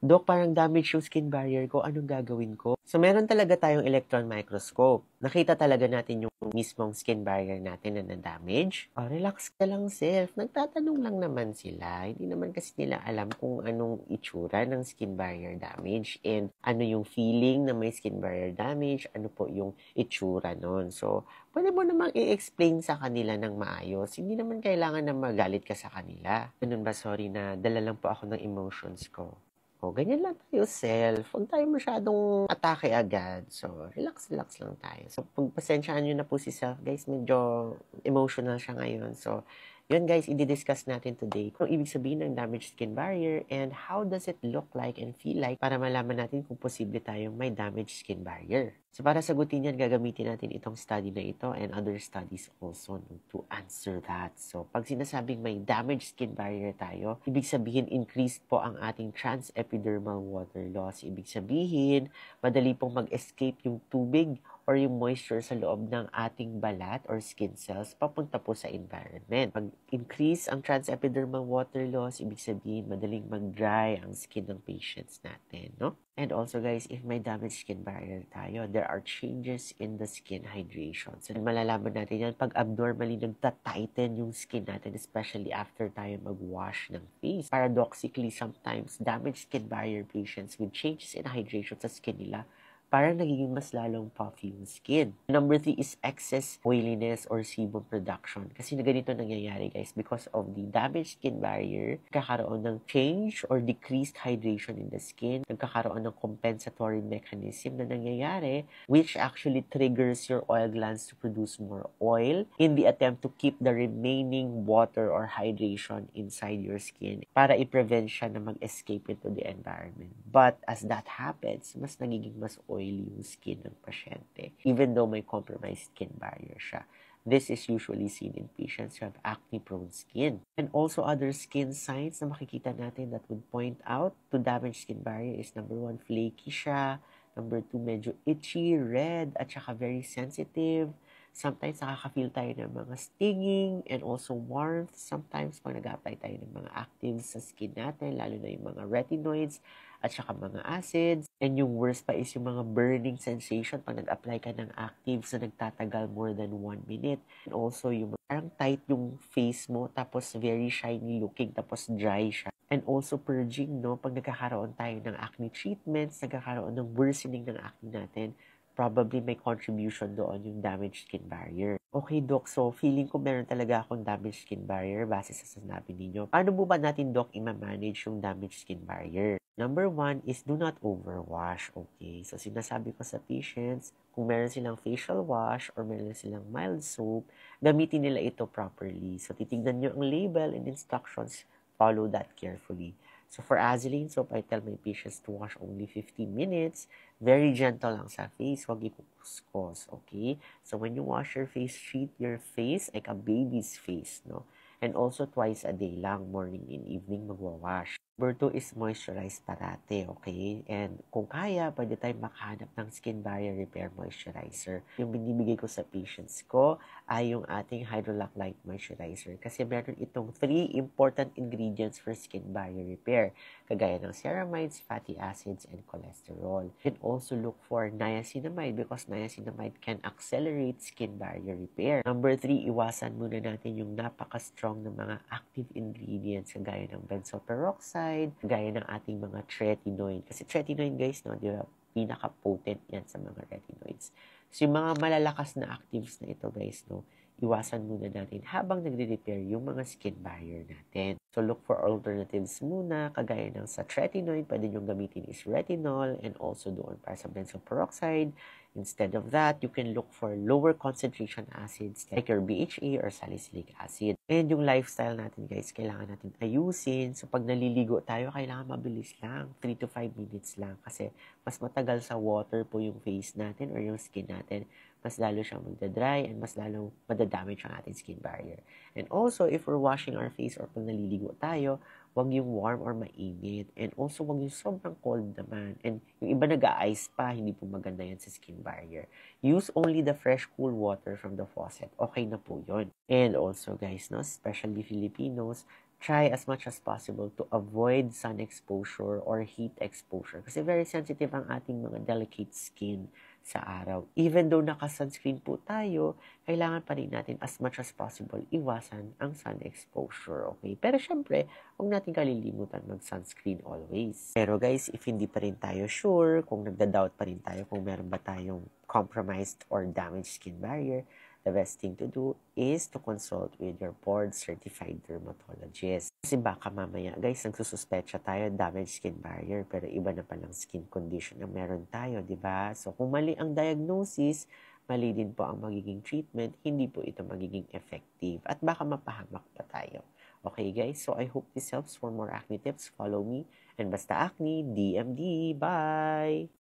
Dok, parang damage yung skin barrier ko. Anong gagawin ko? So, meron talaga tayong electron microscope. Nakita talaga natin yung mismong skin barrier natin na na-damage. Oh, relax ka lang, self. Nagtatanong lang naman sila. Hindi naman kasi nila alam kung anong itsura ng skin barrier damage and ano yung feeling na may skin barrier damage, ano po yung itsura nun. So, pwede mo namang i-explain sa kanila ng maayos. Hindi naman kailangan na magalit ka sa kanila. Ganun ba? Sorry na dala lang po ako ng emotions ko. O, ganyan lang tayo, self. Huwag tayo masyadong atake agad. So, relax lang tayo. So, pagpasensyaan nyo na po si self, guys. Medyo emotional siya ngayon. So, yun guys, i-discuss natin today kung ibig sabihin ng damaged skin barrier and how does it look like and feel like para malaman natin kung posible tayong may damaged skin barrier. So para sagutin yan, gagamitin natin itong study na ito and other studies also to answer that. So pag sinasabing may damaged skin barrier tayo, ibig sabihin increased po ang ating transepidermal water loss. Ibig sabihin, madali pong mag-escape yung tubig or yung moisture sa loob ng ating balat or skin cells papunta po sa environment. Pag increase ang transepidermal water loss, ibig sabihin madaling mag-dry ang skin ng patients natin, no? And also guys, if may damaged skin barrier tayo, there are changes in the skin hydration. So malalaman natin yan pag abnormally nagta-tighten yung skin natin, especially after tayo mag-wash ng face. Paradoxically, sometimes damaged skin barrier patients with changes in hydration sa skin nila parang nagiging mas lalong puffy yung skin. Number 3 is excess oiliness or sebum production. Kasi na ganito nangyayari guys, because of the damaged skin barrier, nagkakaroon ng change or decreased hydration in the skin, nagkakaroon ng compensatory mechanism na nangyayari, which actually triggers your oil glands to produce more oil in the attempt to keep the remaining water or hydration inside your skin para i-prevent siya na mag-escape into the environment. But as that happens, mas nagiging mas oily yung skin ng pasyente, even though may compromised skin barrier siya. This is usually seen in patients who have acne-prone skin. And also other skin signs na makikita natin that would point out to damaged skin barrier is number 1, flaky siya. Number 2, medyo itchy, red, at saka very sensitive. Sometimes nakaka-feel tayo ng mga stinging and also warmth. Sometimes pag nag-apply tayo ng mga actives sa skin natin, lalo na yung mga retinoids at saka mga acids. And yung worst pa is yung mga burning sensation pag nag-apply ka ng actives na nagtatagal more than 1 minute. And also yung parang tight yung face mo tapos very shiny looking tapos dry siya. And also purging, no? Pag nagkakaroon tayo ng acne treatments, nagkakaroon ng worsening ng acne natin, probably may contribution doon yung damaged skin barrier. Okay, Doc. So, feeling ko meron talaga akong damaged skin barrier base sa sinabi ninyo. Paano po ba natin, Doc, i-manage yung damaged skin barrier? Number 1 is do not overwash. Okay? So, sinasabi ko sa patients, kung meron silang facial wash or meron silang mild soap, gamitin nila ito properly. So, titignan nyo ang label and instructions. Follow that carefully. So, for Azelane soap, I tell my patients to wash only 15 minutes. Very gentle lang sa face. Huwag ikukuskos, okay? So, when you wash your face, treat your face like a baby's face, no? And also, twice a day lang, morning and evening, magwawash. Number 2 is moisturize parate, okay? And kung kaya, pwede tayong makahanap ng skin barrier repair moisturizer. Yung binibigay ko sa patients ko ay yung ating Hydrolac Light Moisturizer. Kasi meron itong 3 important ingredients for skin barrier repair, kagaya ng ceramides, fatty acids, and cholesterol. You can also look for niacinamide because niacinamide can accelerate skin barrier repair. Number 3, iwasan muna natin yung napaka-strong na mga active ingredients kagaya ng benzoyl peroxide, gaya ng ating mga tretinoin. Kasi tretinoin guys, no, di ba, pinaka-potent yan sa mga retinoids. So yung mga malalakas na actives na ito guys, no, iwasan muna natin habang nagre-repair yung mga skin barrier natin. So look for alternatives muna, kagaya ng sa tretinoin, pwede nyo gamitin is retinol and also doon para sa benzoyl peroxide. Instead of that, you can look for lower concentration acids like your BHA or salicylic acid. And yung lifestyle natin guys, kailangan natin ayusin. So pag naliligo tayo, kailangan mabilis lang, 3 to 5 minutes lang. Kasi mas matagal sa water po yung face natin or yung skin natin, mas lalo siyang magdadry and mas lalo madadamage ang ating skin barrier. And also, if we're washing our face or pag naliligo tayo, wag yung warm or mainit. And also, wag yung sobrang cold naman. And yung iba nag-a-ice pa, hindi po maganda yan sa skin barrier. Use only the fresh, cool water from the faucet. Okay na po yun. And also, guys, no, especially Filipinos, try as much as possible to avoid sun exposure or heat exposure kasi very sensitive ang ating mga delicate skin sa araw. Even though naka-sunscreen po tayo, kailangan pa rin natin as much as possible iwasan ang sun exposure, okay? Pero syempre, huwag natin kalilimutan mag-sunscreen always. Pero guys, if hindi pa rin tayo sure, kung nagda-doubt pa rin tayo kung meron ba tayong compromised or damaged skin barrier, the best thing to do is to consult with your board-certified dermatologist. Kasi baka mamaya, guys, nagsususpecha tayo damaged skin barrier, pero iba na palang skin condition na meron tayo, di ba? So, kung mali ang diagnosis, mali din po ang magiging treatment, hindi po ito magiging effective, at baka mapahamak pa tayo. Okay, guys? So, I hope this helps. For more acne tips, follow me. And basta acne, DMD. Bye!